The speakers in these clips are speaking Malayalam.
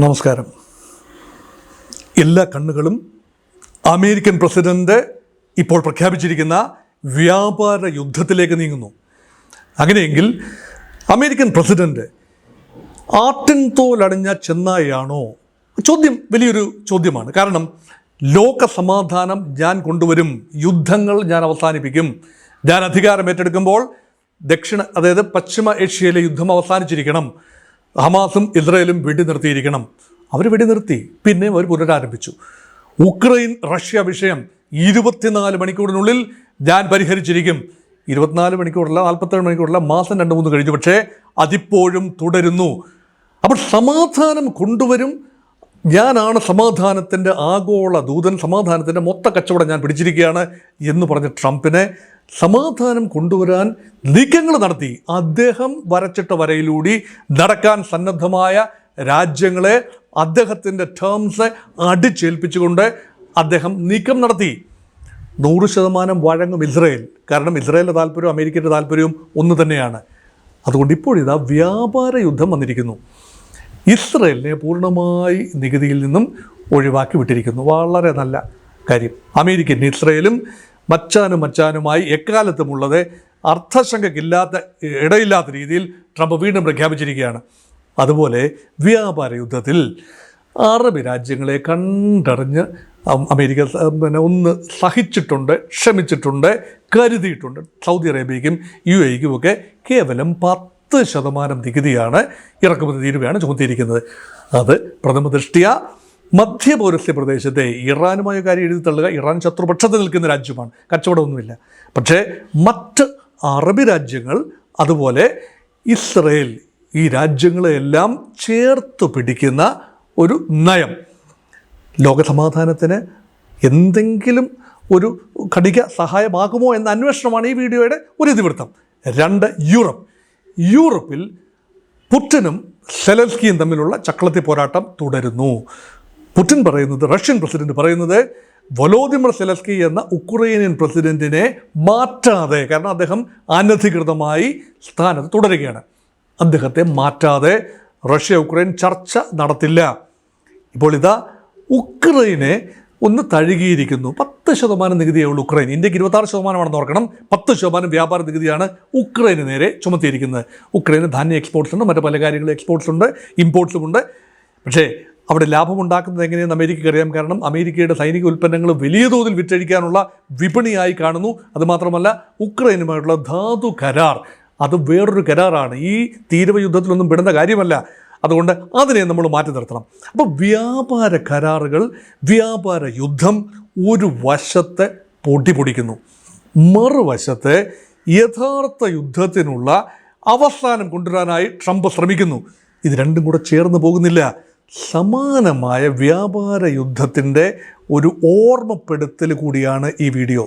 നമസ്കാരം. എല്ലാ കണ്ണുകളും അമേരിക്കൻ പ്രസിഡന്റ് ഇപ്പോൾ പ്രഖ്യാപിച്ചിരിക്കുന്ന വ്യാപാര യുദ്ധത്തിലേക്ക് നീങ്ങുന്നു. അങ്ങനെയെങ്കിൽ അമേരിക്കൻ പ്രസിഡന്റ് ആട്ടിൻതോലണിഞ്ഞ ചെന്നായാണോ? ചോദ്യം വലിയൊരു ചോദ്യമാണ്. കാരണം ലോക സമാധാനം ഞാൻ കൊണ്ടുവരും, യുദ്ധങ്ങൾ ഞാൻ അവസാനിപ്പിക്കും, ഞാൻ അധികാരം ഏറ്റെടുക്കുമ്പോൾ പശ്ചിമ ഏഷ്യയിലെ യുദ്ധം അവസാനിച്ചിരിക്കണം, ഹമാസും ഇസ്രായേലും വെടിനിർത്തിയിരിക്കണം. അവർ വെടിനിർത്തി, പിന്നെ അവർ പുനരാരംഭിച്ചു. ഉക്രൈൻ റഷ്യ വിഷയം 24 മണിക്കൂറിനുള്ളിൽ ഞാൻ പരിഹരിച്ചിരിക്കും. 24 മണിക്കൂറല്ല, 47 മണിക്കൂറല്ല, മാസം 2-3 കഴിഞ്ഞു, പക്ഷേ അതിപ്പോഴും തുടരുന്നു. അപ്പോൾ സമാധാനം കൊണ്ടുവരും, ഞാനാണ് സമാധാനത്തിൻ്റെ ആഗോള ദൂതൻ, സമാധാനത്തിൻ്റെ മൊത്ത കച്ചവടം ഞാൻ പിടിച്ചിരിക്കുകയാണ് എന്ന് പറഞ്ഞ ട്രംപിനെ സമാധാനം കൊണ്ടുവരാൻ നീക്കങ്ങൾ നടത്തി. അദ്ദേഹം വരച്ചിട്ട വരയിലൂടെ നടക്കാൻ സന്നദ്ധമായ രാജ്യങ്ങളെ അദ്ദേഹത്തിൻ്റെ ടേംസ് അടിച്ചേൽപ്പിച്ചുകൊണ്ട് അദ്ദേഹം നീക്കം നടത്തി. 100% വഴങ്ങും ഇസ്രായേൽ. കാരണം ഇസ്രായേലിൻ്റെ താല്പര്യവും അമേരിക്കയുടെ താല്പര്യവും ഒന്ന് തന്നെയാണ്. അതുകൊണ്ട് ഇപ്പോഴിതാ വ്യാപാര യുദ്ധം വന്നിരിക്കുന്നു. ഇസ്രായേലിനെ പൂർണ്ണമായി നികുതിയിൽ നിന്നും ഒഴിവാക്കി വിട്ടിരിക്കുന്നു. വളരെ നല്ല കാര്യം. അമേരിക്കൻ ഇസ്രായേലും മച്ചാനുമായി എക്കാലത്തുമുള്ളത് അർത്ഥശങ്കയ്ക്കില്ലാത്ത ഇടയില്ലാത്ത രീതിയിൽ ട്രംപ് വീണ്ടും പ്രഖ്യാപിച്ചിരിക്കുകയാണ്. അതുപോലെ വ്യാപാര യുദ്ധത്തിൽ അറബ് രാജ്യങ്ങളെ കണ്ടറിഞ്ഞ് അമേരിക്ക ഒന്ന് സഹിച്ചിട്ടുണ്ട്, ക്ഷമിച്ചിട്ടുണ്ട്, കരുതിയിട്ടുണ്ട്. സൗദി അറേബ്യയ്ക്കും UAEക്കും ഒക്കെ കേവലം 10% നികുതിയാണ്, ഇറക്കുമതി തീരുവയാണ് ചുമത്തിയിരിക്കുന്നത്. അത് പ്രഥമ ദൃഷ്ട്യാ മധ്യപൗരസ്ത്യ പ്രദേശത്തെ ഇറാനുമായ കാര്യം എഴുതി തള്ളുക. ഇറാൻ ശത്രുപക്ഷത്ത് നിൽക്കുന്ന രാജ്യമാണ്, കച്ചവടമൊന്നുമില്ല. പക്ഷേ മറ്റ് അറബ് രാജ്യങ്ങൾ, അതുപോലെ ഇസ്രയേൽ, ഈ രാജ്യങ്ങളെല്ലാം ചേർത്ത് പിടിക്കുന്ന ഒരു നയം ലോകസമാധാനത്തിന് എന്തെങ്കിലും ഒരു ഘടിക സഹായമാകുമോ എന്ന അന്വേഷണമാണ് ഈ വീഡിയോയുടെ ഒരു ഇതിവൃത്തം. 2, യൂറോപ്പിൽ പുടിനും സെലൻസ്കിയും തമ്മിലുള്ള ചക്രത്തി പോരാട്ടം തുടരുന്നു. പുടിൻ പറയുന്നത്, റഷ്യൻ പ്രസിഡന്റ് പറയുന്നത്, വൊലോദിമിർ സെലൻസ്കി എന്ന ഉക്രൈനിയൻ പ്രസിഡന്റിനെ മാറ്റാതെ, കാരണം അദ്ദേഹം അനധികൃതമായി സ്ഥാനത്ത് തുടരുകയാണ്, അദ്ദേഹത്തെ മാറ്റാതെ റഷ്യ ഉക്രൈൻ ചർച്ച നടത്തില്ല. ഇപ്പോൾ ഇതാ ഉക്രൈനെ ഒന്ന് തഴുകിയിരിക്കുന്നു. 10% നികുതിയേ ഉള്ളൂ ഉക്രൈൻ. ഇന്ത്യക്ക് 26% ഓർക്കണം. 10% വ്യാപാര നികുതിയാണ് ഉക്രൈന് നേരെ ചുമത്തിയിരിക്കുന്നത്. ഉക്രൈന് ധാന്യ എക്സ്പോർട്ട്സ് ഉണ്ട്, മറ്റു പല കാര്യങ്ങളും എക്സ്പോർട്ട്സ് ഉണ്ട്, ഇമ്പോർട്ട്സും ഉണ്ട്. പക്ഷേ അവിടെ ലാഭമുണ്ടാക്കുന്നത് എങ്ങനെയെന്ന് അമേരിക്കയ്ക്ക് അറിയാം. കാരണം അമേരിക്കയുടെ സൈനിക ഉൽപ്പന്നങ്ങൾ വലിയ തോതിൽ വിറ്റഴിക്കാനുള്ള വിപണിയായി കാണുന്നു. അതുമാത്രമല്ല, ഉക്രൈനുമായിട്ടുള്ള ധാതു കരാർ, അത് വേറൊരു കരാറാണ്, ഈ തീരവ യുദ്ധത്തിലൊന്നും പെടുന്ന കാര്യമല്ല. അതുകൊണ്ട് അതിനെ നമ്മൾ മാറ്റി നിർത്തണം. അപ്പോൾ വ്യാപാര കരാറുകൾ, വ്യാപാര യുദ്ധം ഒരു വശത്തെ പൊടിപൊടിക്കുന്നു, മറുവശത്തെ യഥാർത്ഥ യുദ്ധത്തിനുള്ള അവസാനം കൊണ്ടുവരാനായി ട്രംപ് ശ്രമിക്കുന്നു. ഇത് രണ്ടും കൂടെ ചേർന്ന് പോകുന്നില്ല. സമാനമായ വ്യാപാര യുദ്ധത്തിൻ്റെ ഒരു ഓർമ്മപ്പെടുത്തൽ കൂടിയാണ് ഈ വീഡിയോ.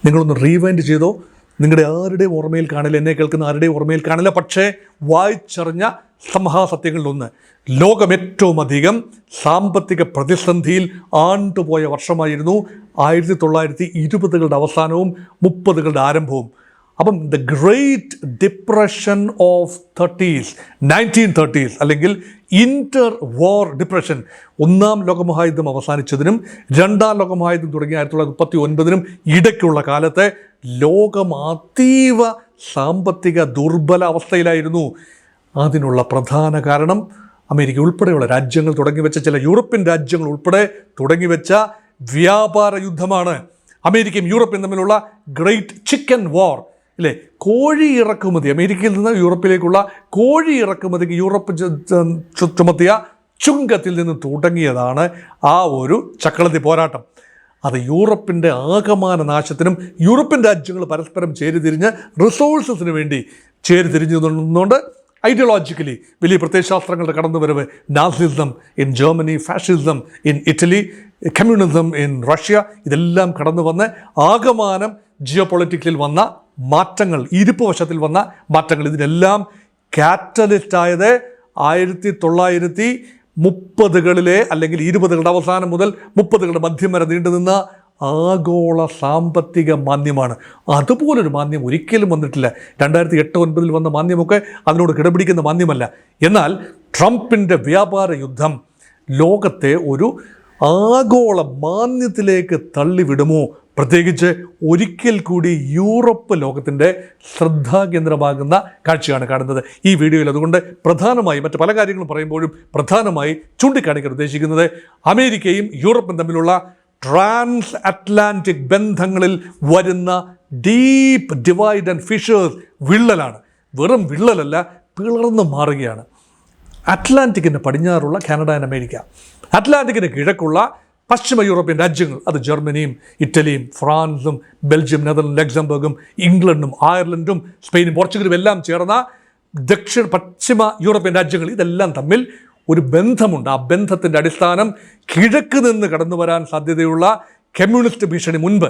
നിങ്ങളൊന്ന് റീവൈൻഡ് ചെയ്തോ. നിങ്ങളുടെ ആരുടെയും ഓർമ്മയിൽ കാണില്ല, എന്നെ കേൾക്കുന്ന ആരുടെയും ഓർമ്മയിൽ കാണില്ല. പക്ഷേ വായിച്ചറിഞ്ഞ മഹാസത്യങ്ങളിലൊന്ന്, ലോകം ഏറ്റവും അധികം സാമ്പത്തിക പ്രതിസന്ധിയിൽ ആണ്ടുപോയ വർഷമായിരുന്നു 1920കളുടെ അവസാനവും 30കളുടെ ആരംഭവും. അപ്പം the great depression of 1930s അല്ലെങ്കിൽ ഇന്റർ വാർ ഡിപ്രഷൻ, 1-ാം ലോകമഹായുദ്ധം അവസാനിച്ചതിനും 2-ാം ലോകമഹായുദ്ധം തുടങ്ങിയ 1939-നും ഇടയ്ക്കുള്ള കാലത്തെ ലോകം അതീവ സാമ്പത്തിക ദുർബല അവസ്ഥയിലായിരുന്നു. അതിനുള്ള പ്രധാന കാരണം അമേരിക്ക ഉൾപ്പെടെയുള്ള രാജ്യങ്ങൾ തുടങ്ങിവെച്ച, ചില യൂറോപ്യൻ രാജ്യങ്ങൾ ഉൾപ്പെടെ തുടങ്ങിവെച്ച വ്യാപാര യുദ്ധമാണ്. അമേരിക്കയും യൂറോപ്യൻ തമ്മിലുള്ള ഗ്രേറ്റ് ചിക്കൻ വാർ, അല്ലേ? കോഴി ഇറക്കുമതി, അമേരിക്കയിൽ നിന്ന് യൂറോപ്പിലേക്കുള്ള കോഴി ഇറക്കുമതിക്ക് യൂറോപ്പ് ചുമത്തിയ ചുങ്കത്തിൽ നിന്ന് തുടങ്ങിയതാണ് ആ ഒരു ചക്രവർത്തി പോരാട്ടം. അത് യൂറോപ്പിൻ്റെ ആകമാന നാശത്തിനും യൂറോപ്യൻ രാജ്യങ്ങൾ പരസ്പരം ചേരിതിരിഞ്ഞ് റിസോഴ്സസിന് വേണ്ടി ചേരിതിരിഞ്ഞു നിന്നുകൊണ്ട് ഐഡിയോളജിക്കലി വലിയ പ്രത്യയശാസ്ത്രങ്ങളുടെ കടന്നുവരവ്, Nazism in Germany, fascism in Italy, communism in Russia, ഇതെല്ലാം കടന്നു വന്ന് ആകമാനം ജിയോ പൊളിറ്റിക്സിൽ വന്ന മാറ്റങ്ങൾ, ഇരുപ്പ് വശത്തിൽ വന്ന മാറ്റങ്ങൾ, ഇതിനെല്ലാം കാറ്റലിസ്റ്റായത് 1930കളിലെ അല്ലെങ്കിൽ 20കളുടെ അവസാനം മുതൽ 30കളുടെ മധ്യം വരെ നീണ്ടുനിന്ന ആഗോള സാമ്പത്തിക മാന്ദ്യമാണ്. അതുപോലൊരു മാന്ദ്യം ഒരിക്കലും വന്നിട്ടില്ല. 2008-09 വന്ന മാന്ദ്യമൊക്കെ അതിനോട് കിടപിടിക്കുന്ന മാന്ദ്യമല്ല. എന്നാൽ ട്രംപിൻ്റെ വ്യാപാര യുദ്ധം ലോകത്തെ ഒരു ആഗോള മാന്ദ്യത്തിലേക്ക് തള്ളിവിടുമോ? പ്രത്യേകിച്ച് ഒരിക്കൽ കൂടി യൂറോപ്പ് ലോകത്തിൻ്റെ ശ്രദ്ധാകേന്ദ്രമാകുന്ന കാഴ്ചയാണ് കാണുന്നത് ഈ വീഡിയോയിൽ. അതുകൊണ്ട് പ്രധാനമായി മറ്റ് പല കാര്യങ്ങളും പറയുമ്പോഴും പ്രധാനമായി ചൂണ്ടിക്കാണിക്കാൻ ഉദ്ദേശിക്കുന്നത് അമേരിക്കയും യൂറോപ്പും തമ്മിലുള്ള ട്രാൻസ് അറ്റ്ലാന്റിക് ബന്ധങ്ങളിൽ വരുന്ന ഡീപ്പ് ഡിവൈഡ് ആൻഡ് ഫിഷേഴ്സ് വിള്ളലാണ്. വെറും വിള്ളലല്ല, പിളർന്നു മാറുകയാണ്. അറ്റ്ലാന്റിക്കിന് പടിഞ്ഞാറുള്ള Canada and America, അറ്റ്ലാന്റിക്കിന് കിഴക്കുള്ള Paschim European രാജ്യങ്ങൾ, അത് ജർമ്മനിയും ഇറ്റലിയും ഫ്രാൻസും ബെൽജിയം, നെതർലൻഡ്, ലക്സംബർഗും ഇംഗ്ലണ്ടും അയർലൻഡും സ്പെയിനും പോർച്ചുഗലും എല്ലാം ചേർന്ന പശ്ചിമ യൂറോപ്യൻ രാജ്യങ്ങൾ, ഇതെല്ലാം തമ്മിൽ ഒരു ബന്ധമുണ്ട്. ആ ബന്ധത്തിൻ്റെ അടിസ്ഥാനം കിഴക്ക് നിന്ന് കടന്നു വരാൻ സാധ്യതയുള്ള കമ്മ്യൂണിസ്റ്റ് ഭീഷണി മുൻപ്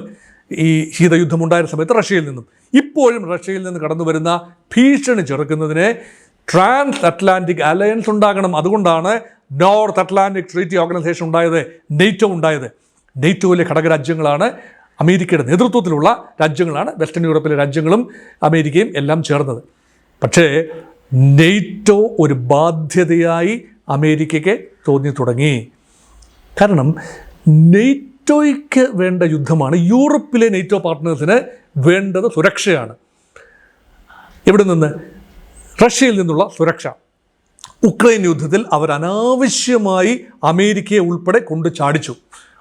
ഈ ശീതയുദ്ധമുണ്ടായ സമയത്ത് റഷ്യയിൽ നിന്നും ഇപ്പോഴും റഷ്യയിൽ നിന്ന് കടന്നു വരുന്ന ഭീഷണി ചെറുക്കുന്നതിന് ട്രാൻസ് അറ്റ്ലാന്റിക് അലയൻസ് ഉണ്ടാകണം. അതുകൊണ്ടാണ് നോർത്ത് അറ്റ്ലാന്റിക് ട്രീറ്റി ഓർഗനൈസേഷൻ ഉണ്ടായത്, നെയ്റ്റോ ഉണ്ടായത്. നെയ്റ്റോയിലെ ഘടകരാജ്യങ്ങളാണ്, അമേരിക്കയുടെ നേതൃത്വത്തിലുള്ള രാജ്യങ്ങളാണ് വെസ്റ്റേൺ യൂറോപ്പിലെ രാജ്യങ്ങളും അമേരിക്കയും എല്ലാം ചേർന്നത്. പക്ഷേ നെയ്റ്റോ ഒരു ബാധ്യതയായി അമേരിക്കയ്ക്ക് തോന്നി തുടങ്ങി. കാരണം നെയ്റ്റോയ്ക്ക് വേണ്ട യുദ്ധമാണ്, യൂറോപ്പിലെ നെയ്റ്റോ പാർട്ട്നേഴ്സിന് വേണ്ടത് സുരക്ഷയാണ്. ഇവിടെ നിന്ന് റഷ്യയിൽ നിന്നുള്ള സുരക്ഷ. ഉക്രൈൻ യുദ്ധത്തിൽ അവർ അനാവശ്യമായി അമേരിക്കയെ ഉൾപ്പെടെ കൊണ്ട് ചാടിച്ചു.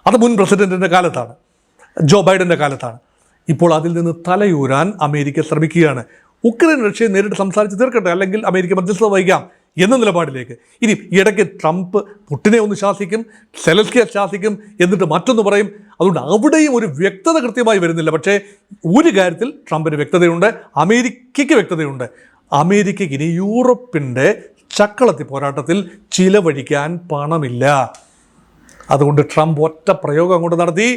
അത് മുൻ പ്രസിഡന്റിൻ്റെ കാലത്താണ്, ജോ ബൈഡൻ്റെ കാലത്താണ്. ഇപ്പോൾ അതിൽ നിന്ന് തലയൂരാൻ അമേരിക്ക ശ്രമിക്കുകയാണ്. ഉക്രൈൻ റഷ്യയെ നേരിട്ട് സംസാരിച്ച് തീർക്കട്ടെ, അല്ലെങ്കിൽ അമേരിക്ക മധ്യസ്ഥത വഹിക്കാം എന്ന നിലപാടിലേക്ക്. ഇനി ഇടയ്ക്ക് ട്രംപ് പുടിനെ ഒന്ന് ശാസിക്കും, സെലൻസ്കിയെ ശാസിക്കും, എന്നിട്ട് മറ്റൊന്ന് പറയും. അതുകൊണ്ട് അവിടെയും ഒരു വ്യക്തത കൃത്യമായി വരുന്നില്ല. പക്ഷേ ഒരു കാര്യത്തിൽ ട്രംപിന് വ്യക്തതയുണ്ട്, അമേരിക്കയ്ക്ക് വ്യക്തതയുണ്ട്. അമേരിക്കയ്ക്ക് ഇനി യൂറോപ്പിൻ്റെ ചക്കളത്തി പോരാട്ടത്തിൽ ചിലവഴിക്കാൻ പണമില്ല. അതുകൊണ്ട് ട്രംപ് ഒറ്റ പ്രയോഗം കൊണ്ട് നടത്തി.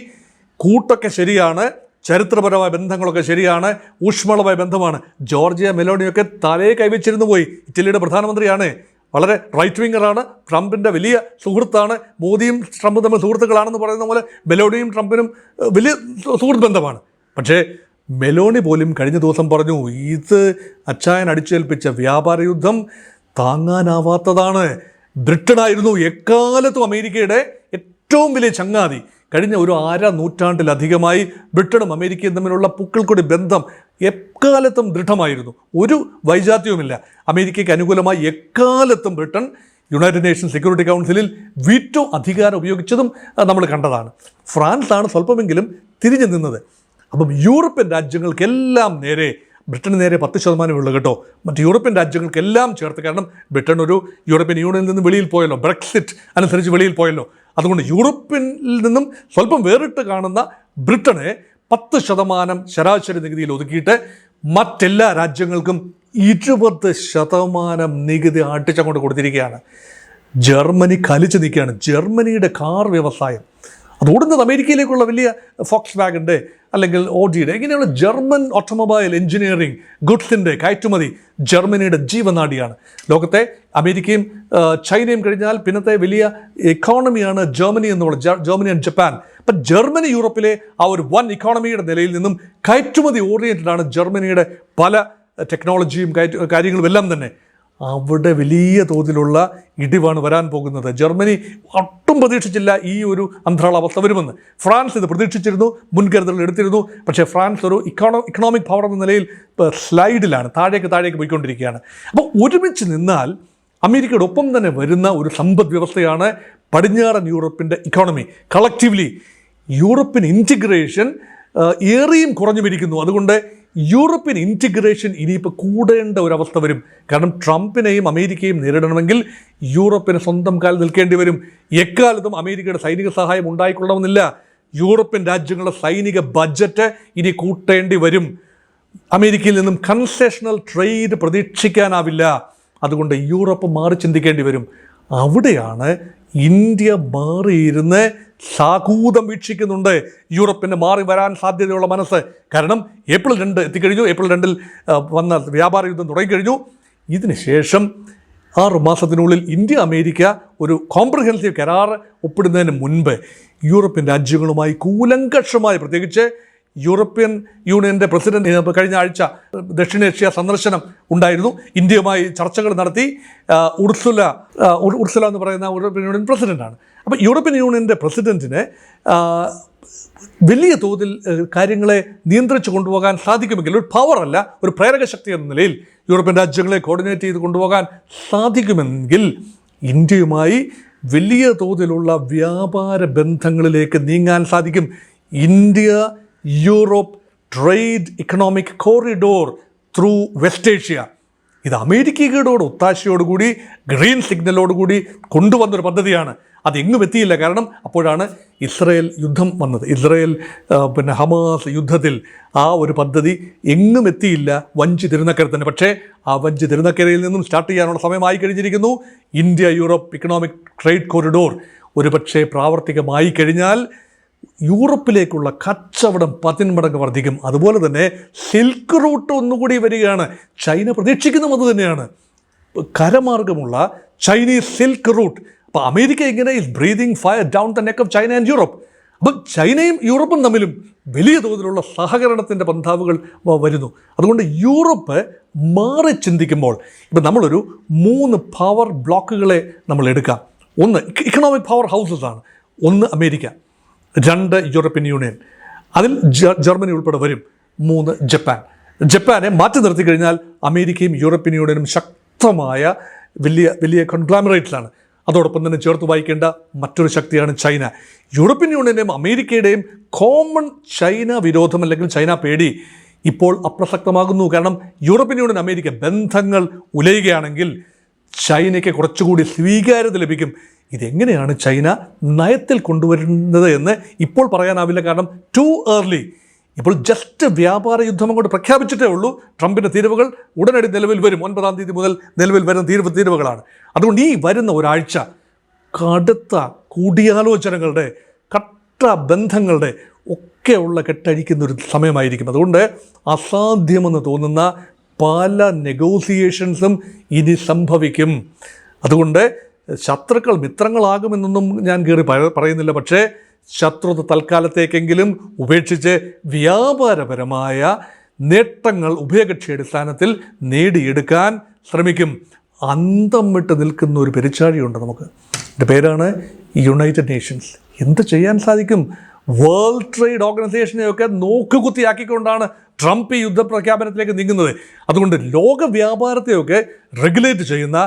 കൂട്ടൊക്കെ ശരിയാണ്, ചരിത്രപരമായ ബന്ധങ്ങളൊക്കെ ശരിയാണ്, ഊഷ്മളമായ ബന്ധമാണ്. ജോർജിയ മെലോണിയൊക്കെ തലയെ കൈവച്ചിരുന്നു പോയി. ഇറ്റലിയുടെ പ്രധാനമന്ത്രിയാണ്, വളരെ റൈറ്റ് വിങ്ങറാണ്, ട്രംപിൻ്റെ വലിയ സുഹൃത്താണ്. മോദിയും ട്രംപും തമ്മിൽ സുഹൃത്തുക്കളാണെന്ന് പറയുന്ന പോലെ മെലോണിയും ട്രംപിനും വലിയ സുഹൃത്ത് ബന്ധമാണ്. പക്ഷേ മെലോണി പോലും കഴിഞ്ഞ ദിവസം പറഞ്ഞു, ഇത് അച്ചായൻ അടിച്ചേൽപ്പിച്ച വ്യാപാര യുദ്ധം താങ്ങാനാവാത്തതാണ്. ബ്രിട്ടനായിരുന്നു എക്കാലത്തും അമേരിക്കയുടെ ഏറ്റവും വലിയ ചങ്ങാതി. കഴിഞ്ഞ ഒരു നൂറ്റാണ്ടിലധികമായി ബ്രിട്ടനും അമേരിക്കയും തമ്മിലുള്ള പുക്കിൾക്കൊടി ബന്ധം എക്കാലത്തും ദൃഢമായിരുന്നു. ഒരു വൈജാത്യവുമില്ല. അമേരിക്കയ്ക്ക് അനുകൂലമായി എക്കാലത്തും ബ്രിട്ടൻ യുണൈറ്റഡ് നേഷൻസ് സെക്യൂരിറ്റി കൗൺസിലിൽ വീറ്റോ അധികാരം ഉപയോഗിച്ചതും നമ്മൾ കണ്ടതാണ്. ഫ്രാൻസാണ് സ്വല്പമെങ്കിലും തിരിഞ്ഞു നിന്നത്. അപ്പം യൂറോപ്യൻ രാജ്യങ്ങൾക്കെല്ലാം നേരെ, ബ്രിട്ടന് നേരെ 10% ഉള്ളു കേട്ടോ, മറ്റ് യൂറോപ്യൻ രാജ്യങ്ങൾക്കെല്ലാം ചേർത്ത്. കാരണം ബ്രിട്ടൻ ഒരു യൂറോപ്യൻ യൂണിയനിൽ നിന്ന് വെളിയിൽ പോയല്ലോ, ബ്രെക്സിറ്റ് അനുസരിച്ച് വെളിയിൽ പോയല്ലോ. അതുകൊണ്ട് യൂറോപ്പിൽ നിന്നും സ്വല്പം വേറിട്ട് കാണുന്ന ബ്രിട്ടനെ 10% ശരാശരി നികുതിയിൽ ഒതുക്കിയിട്ട് മറ്റെല്ലാ രാജ്യങ്ങൾക്കും 20% നികുതി ആട്ടിച്ചങ്ങോട്ട് കൊടുത്തിരിക്കുകയാണ്. ജർമ്മനി കലിച്ചു നിൽക്കുകയാണ്. ജർമ്മനിയുടെ കാർ വ്യവസായം അത് ഓടുന്നത് അമേരിക്കയിലേക്കുള്ള വലിയ ഫോക്സ് വാഗൻ്റെ അല്ലെങ്കിൽ ഓഡിയുടെ ഇങ്ങനെയുള്ള ജർമ്മൻ ഓട്ടോമൊബൈൽ എഞ്ചിനീയറിംഗ് ഗുഡ്സിൻ്റെ കയറ്റുമതി ജർമ്മനിയുടെ ജീവനാഡിയാണ്. ലോകത്തെ അമേരിക്കയും ചൈനയും കഴിഞ്ഞാൽ പിന്നത്തെ വലിയ എക്കോണമിയാണ് ജർമ്മനി എന്നുള്ളത്, ജർമ്മനി ആൻഡ് ജപ്പാൻ. അപ്പം ജർമ്മനി യൂറോപ്പിലെ ആ ഒരു വൻ ഇക്കോണമിയുടെ നിലയിൽ നിന്നും കയറ്റുമതി ഓറിയൻറ്റഡാണ് ജർമ്മനിയുടെ പല ടെക്നോളജിയും കാര്യങ്ങളും എല്ലാം തന്നെ. അവിടെ വലിയ തോതിലുള്ള ഇടിവാണ് വരാൻ പോകുന്നത്. ജർമ്മനി ഒട്ടും പ്രതീക്ഷിച്ചില്ല ഈ ഒരു അന്ധാളാവസ്ഥ വരുമെന്ന്. ഫ്രാൻസ് ഇത് പ്രതീക്ഷിച്ചിരുന്നു, മുൻകരുതലുകൾ എടുത്തിരുന്നു. പക്ഷേ ഫ്രാൻസ് ഒരു ഇക്കണോമിക് പവർ എന്ന നിലയിൽ സ്ലൈഡിലാണ്, താഴേക്ക് പോയിക്കൊണ്ടിരിക്കുകയാണ്. അപ്പോൾ ഒരുമിച്ച് നിന്നാൽ അമേരിക്കയുടെ ഒപ്പം തന്നെ വരുന്ന ഒരു സമ്പദ് വ്യവസ്ഥയാണ് പടിഞ്ഞാറൻ യൂറോപ്പിൻ്റെ ഇക്കോണമി. കളക്റ്റീവ്ലി യൂറോപ്യൻ ഇൻറ്റിഗ്രേഷൻ ഏറിയും കുറഞ്ഞുമിരിക്കുന്നു. അതുകൊണ്ട് യൂറോപ്യൻ ഇൻറ്റിഗ്രേഷൻ ഇനിയിപ്പോൾ കൂടേണ്ട ഒരവസ്ഥ വരും. കാരണം ട്രംപിനെയും അമേരിക്കയും നേരിടണമെങ്കിൽ യൂറോപ്പിന് സ്വന്തം കാലിൽ നിൽക്കേണ്ടി വരും. എക്കാലത്തും അമേരിക്കയുടെ സൈനിക സഹായം ഉണ്ടായിക്കൊള്ളണമെന്നില്ല. യൂറോപ്യൻ രാജ്യങ്ങളുടെ സൈനിക ബഡ്ജറ്റ് ഇനി കൂട്ടേണ്ടി വരും. അമേരിക്കയിൽ നിന്നും കൺസെഷണൽ ട്രേഡ് പ്രതീക്ഷിക്കാനാവില്ല. അതുകൊണ്ട് യൂറോപ്പ് മാറി ചിന്തിക്കേണ്ടി വരും. അവിടെയാണ് ഇന്ത്യ മാറിയിരുന്ന് സാകൂതം വീക്ഷിക്കുന്നുണ്ട് യൂറോപ്പിന് മാറി വരാൻ സാധ്യതയുള്ള മനസ്സ്. കാരണം ഏപ്രിൽ 2 എത്തിക്കഴിഞ്ഞു. ഏപ്രിൽ 2 വന്ന വ്യാപാര യുദ്ധം തുടങ്ങിക്കഴിഞ്ഞു. ഇതിന് ശേഷം 6 മാസത്തിനുള്ളിൽ ഇന്ത്യ അമേരിക്ക ഒരു കോംപ്രഹെൻസീവ് കരാർ ഒപ്പിടുന്നതിന് മുൻപ് യൂറോപ്യൻ രാജ്യങ്ങളുമായി കൂലങ്കഷമായി, പ്രത്യേകിച്ച് യൂറോപ്യൻ യൂണിയൻ്റെ പ്രസിഡന്റ് കഴിഞ്ഞ ആഴ്ച ദക്ഷിണേഷ്യ സന്ദർശനം ഉണ്ടായിരുന്നു. ഇന്ത്യയുമായി ചർച്ചകൾ നടത്തി. ഉർസുല എന്ന് പറയുന്ന യൂറോപ്യൻ യൂണിയൻ പ്രസിഡന്റാണ്. അപ്പോൾ യൂറോപ്യൻ യൂണിയൻ്റെ പ്രസിഡന്റിന് വലിയ തോതിൽ കാര്യങ്ങളെ നിയന്ത്രിച്ച് കൊണ്ടുപോകാൻ സാധിക്കുമെങ്കിൽ, ഒരു പവറല്ല, ഒരു പ്രേരക ശക്തി എന്ന നിലയിൽ യൂറോപ്യൻ രാജ്യങ്ങളെ കോർഡിനേറ്റ് ചെയ്ത് കൊണ്ടുപോകാൻ സാധിക്കുമെങ്കിൽ ഇന്ത്യയുമായി വലിയ തോതിലുള്ള വ്യാപാര ബന്ധങ്ങളിലേക്ക് നീങ്ങാൻ സാധിക്കും. India Europe trade economic corridor through west Asia, ഇത് അമേരിക്കയുടെ ഒത്താശയോടുകൂടി ഗ്രീൻ സിഗ്നലോടുകൂടി കൊണ്ടുവന്നൊരു പദ്ധതിയാണ്. അതെങ്ങും എത്തിയില്ല. കാരണം അപ്പോഴാണ് ഇസ്രയേൽ യുദ്ധം വന്നത്. ഇസ്രയേൽ ഹമാസ് യുദ്ധത്തിൽ ആ ഒരു പദ്ധതി എങ്ങും എത്തിയില്ല, വഞ്ചി തിരുനക്കര തന്നെ. പക്ഷേ ആ വഞ്ചി തിരുനക്കരയിൽ നിന്നും സ്റ്റാർട്ട് ചെയ്യാനുള്ള സമയമായി കഴിഞ്ഞിരിക്കുന്നു. India Europe economic trade corridor ഒരു പക്ഷേ പ്രാവർത്തികമായി കഴിഞ്ഞാൽ യൂറോപ്പിലേക്കുള്ള കച്ചവടം 10 മടങ്ങ് വർദ്ധിക്കും. അതുപോലെ തന്നെ സിൽക്ക് റൂട്ട് ഒന്നുകൂടി വരികയാണ്. ചൈന പ്രതീക്ഷിക്കുന്നതും അതുതന്നെയാണ്, കരമാർഗമുള്ള ചൈനീസ് സിൽക്ക് റൂട്ട്. അപ്പോൾ അമേരിക്ക ഇങ്ങനെ is breathing fire down the neck of China and Europe. അപ്പം ചൈനയും യൂറോപ്പും തമ്മിലും വലിയ തോതിലുള്ള സഹകരണത്തിൻ്റെ പന്ഥാവുകൾ വരുന്നു. അതുകൊണ്ട് യൂറോപ്പ് മാറി ചിന്തിക്കുമ്പോൾ ഇപ്പം നമ്മളൊരു 3 പവർ ബ്ലോക്കുകളെ നമ്മൾ എടുക്കാം. ഒന്ന് ഇക്കണോമിക് പവർ ഹൗസസ് ആണ്. 1 അമേരിക്ക, 2 യൂറോപ്യൻ യൂണിയൻ, അതിൽ ജർമ്മനി ഉൾപ്പെടെ വരും. 3 ജപ്പാൻ. ജപ്പാനെ മാറ്റി നിർത്തി കഴിഞ്ഞാൽ അമേരിക്കയും യൂറോപ്യൻ യൂണിയനും ശക്തമായ വലിയ കോൺഗ്ലോമറേറ്റ്സാണ്. അതോടൊപ്പം തന്നെ ചേർത്ത് വായിക്കേണ്ട മറ്റൊരു ശക്തിയാണ് ചൈന. യൂറോപ്യൻ യൂണിയൻ്റെയും അമേരിക്കയുടെയും കോമൺ ചൈന വിരോധം അല്ലെങ്കിൽ ചൈന പേടി ഇപ്പോൾ അപ്രസക്തമാകുന്നു. കാരണം യൂറോപ്യൻ യൂണിയൻ അമേരിക്ക ബന്ധങ്ങൾ ഉലയുകയാണെങ്കിൽ ചൈനയ്ക്ക് കുറച്ചുകൂടി സ്വീകാര്യത ലഭിക്കും. ഇതെങ്ങനെയാണ് ചൈന നയത്തിൽ കൊണ്ടുവരുന്നത് എന്ന് ഇപ്പോൾ പറയാനാവില്ല. കാരണം ടു ഏർലി. ഇപ്പോൾ ജസ്റ്റ് വ്യാപാര യുദ്ധം അങ്ങോട്ട് പ്രഖ്യാപിച്ചിട്ടേ ഉള്ളൂ. ട്രംപിൻ്റെ തീരുവകൾ ഉടനടി നിലവിൽ വരും. 9-ാം തീയതി മുതൽ നിലവിൽ വരുന്ന തീരുവകളാണ്. അതുകൊണ്ട് ഈ വരുന്ന ഒരാഴ്ച കടുത്ത കൂടിയാലോചനകളുടെ, കട്ട ബന്ധങ്ങളുടെ ഒക്കെയുള്ള കെട്ടഴിക്കുന്നൊരു സമയമായിരിക്കും. അതുകൊണ്ട് അസാധ്യമെന്ന് തോന്നുന്ന പല നെഗോസിയേഷൻസും ഇനി സംഭവിക്കും. അതുകൊണ്ട് ശത്രുക്കൾ മിത്രങ്ങളാകുമെന്നൊന്നും ഞാൻ കയറി പറയുന്നില്ല. പക്ഷേ ശത്രുത തൽക്കാലത്തേക്കെങ്കിലും ഉപേക്ഷിച്ച് വ്യാപാരപരമായ നേട്ടങ്ങൾ ഉഭയകക്ഷി അടിസ്ഥാനത്തിൽ നേടിയെടുക്കാൻ ശ്രമിക്കും. അന്തം വിട്ട് നിൽക്കുന്ന ഒരു പെരുച്ചാഴിയുണ്ട് നമുക്ക്. എൻ്റെ പേരാണ് യുണൈറ്റഡ് നേഷൻസ്. എന്ത് ചെയ്യാൻ സാധിക്കും? വേൾഡ് ട്രേഡ് ഓർഗനൈസേഷനെയൊക്കെ നോക്കുകുത്തിയാക്കിക്കൊണ്ടാണ് ട്രംപ് ഈ യുദ്ധപ്രഖ്യാപനത്തിലേക്ക് നീങ്ങുന്നത്. അതുകൊണ്ട് ലോക വ്യാപാരത്തെയൊക്കെ റെഗുലേറ്റ് ചെയ്യുന്ന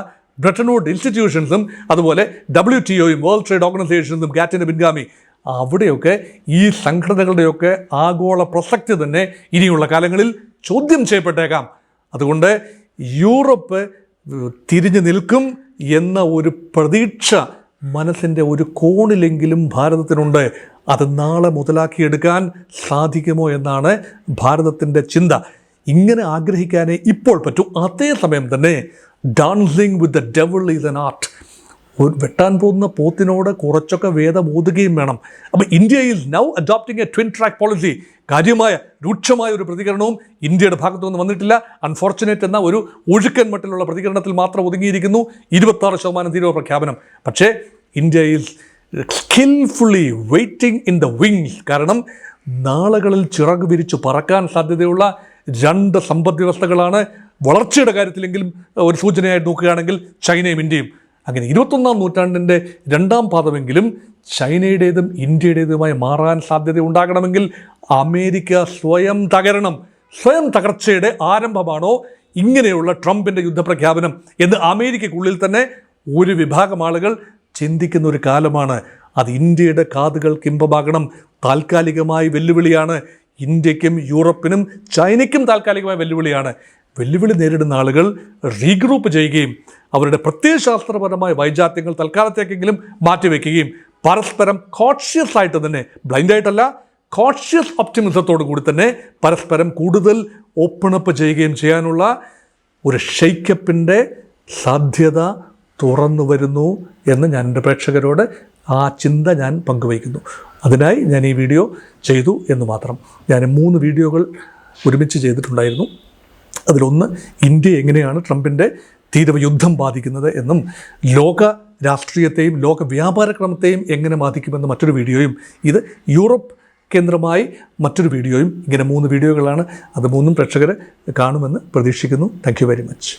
ബ്രെട്ടൺ വുഡ് ഇൻസ്റ്റിറ്റ്യൂഷൻസും അതുപോലെ WTOയും വേൾഡ് ട്രേഡ് ഓർഗനൈസേഷൻസും ഗാറ്റിൻ്റെ പിൻഗാമി, അവിടെയൊക്കെ ഈ സംഘടനകളുടെയൊക്കെ ആഗോള പ്രസക്തി തന്നെ ഇനിയുള്ള കാലങ്ങളിൽ ചോദ്യം ചെയ്യപ്പെട്ടേക്കാം. അതുകൊണ്ട് യൂറോപ്പ് തിരിഞ്ഞു നിൽക്കും എന്ന ഒരു പ്രതീക്ഷ മനസ്സിൻ്റെ ഒരു കോണിലെങ്കിലും ഭാരതത്തിനുണ്ട്. അത് നാളെ മുതലാക്കിയെടുക്കാൻ സാധിക്കുമോ എന്നാണ് ഭാരതത്തിൻ്റെ ചിന്ത. ഇങ്ങനെ ആഗ്രഹിക്കാനേ ഇപ്പോൾ പറ്റൂ. അതേസമയം തന്നെ dancing with the devil is an art. വെട്ടാൻ പോകുന്ന പോത്തിനോട് കുറച്ചൊക്കെ വേദം ഓതുകയും വേണം. അപ്പോൾ India is now adopting A twin track policy. കാര്യമായ രൂക്ഷമായ ഒരു പ്രതികരണവും ഇന്ത്യയുടെ ഭാഗത്തുനിന്ന് വന്നിട്ടില്ല. അൺഫോർച്ചുനേറ്റ് എന്ന ഒരു ഒഴുക്കൻ മട്ടിലുള്ള പ്രതികരണത്തിൽ മാത്രം ഒതുങ്ങിയിരിക്കുന്നു. 26% തീരുവ പ്രഖ്യാപനം. പക്ഷേ India is skilfully waiting in the wings. കാരണം നാളുകളിൽ ചിറക് വിരിച്ചു പറക്കാൻ സാധ്യതയുള്ള 2 സമ്പദ് വ്യവസ്ഥകളാണ്. വളർച്ചയുടെ കാര്യത്തിലെങ്കിലും ഒരു സൂചനയായിട്ട് നോക്കുകയാണെങ്കിൽ ചൈനയും ഇന്ത്യയും. അങ്ങനെ 21-ാം നൂറ്റാണ്ടിൻ്റെ 2ാം പാദമെങ്കിലും ചൈനയുടേതും ഇന്ത്യയുടേതുമായി മാറാൻ സാധ്യത ഉണ്ടാകണമെങ്കിൽ അമേരിക്ക സ്വയം തകരണം. സ്വയം തകർച്ചയുടെ ആരംഭമാണോ ഇങ്ങനെയുള്ള ട്രംപിൻ്റെ യുദ്ധപ്രഖ്യാപനം എന്ന് അമേരിക്കയ്ക്കുള്ളിൽ തന്നെ ഒരു വിഭാഗം ആളുകൾ ചിന്തിക്കുന്ന ഒരു കാലമാണ്. അത് ഇന്ത്യയുടെ കാതുകൾക്ക് ഇമ്പമാകണം. താൽക്കാലികമായി വെല്ലുവിളിയാണ്. ഇന്ത്യക്കും യൂറോപ്പിനും ചൈനയ്ക്കും താൽക്കാലികമായ വെല്ലുവിളിയാണ്. വെല്ലുവിളി നേരിടുന്ന ആളുകൾ റീഗ്രൂപ്പ് ചെയ്യുകയും അവരുടെ പ്രത്യയശാസ്ത്രപരമായ വൈജാത്യങ്ങൾ തൽക്കാലത്തേക്കെങ്കിലും മാറ്റിവെക്കുകയും പരസ്പരം കോൺഷ്യസ് ആയിട്ട് തന്നെ, ബ്ലൈൻഡായിട്ടല്ല, കോൺഷ്യസ് ഒപ്റ്റിമിസത്തോടു കൂടി തന്നെ പരസ്പരം കൂടുതൽ ഓപ്പൺ അപ്പ് ചെയ്യുകയും ചെയ്യാനുള്ള ഒരു ഷെയ്ക്കപ്പിൻ്റെ സാധ്യത തുറന്നു വരുന്നു എന്ന് ഞാൻ എൻ്റെ പ്രേക്ഷകരോട് ആ ചിന്ത ഞാൻ പങ്കുവയ്ക്കുന്നു. അതിനായി ഞാൻ ഈ വീഡിയോ ചെയ്തു എന്ന് മാത്രം. ഞാൻ 3 വീഡിയോകൾ ഒരുമിച്ച് ചെയ്തിട്ടുണ്ടായിരുന്നു. അതിലൊന്ന് ഇന്ത്യ എങ്ങനെയാണ് ട്രംപിൻ്റെ തീരെ യുദ്ധം ബാധിക്കുന്നത് എന്നും ലോക രാഷ്ട്രീയത്തെയും ലോക വ്യാപാരക്രമത്തെയും എങ്ങനെ ബാധിക്കുമെന്ന് മറ്റൊരു വീഡിയോയും, ഇത് യൂറോപ്പ് കേന്ദ്രമായി മറ്റൊരു വീഡിയോയും, ഇങ്ങനെ 3 വീഡിയോകളാണ്. അത് 3 പ്രേക്ഷകർ കാണുമെന്ന് പ്രതീക്ഷിക്കുന്നു. Thank you very much.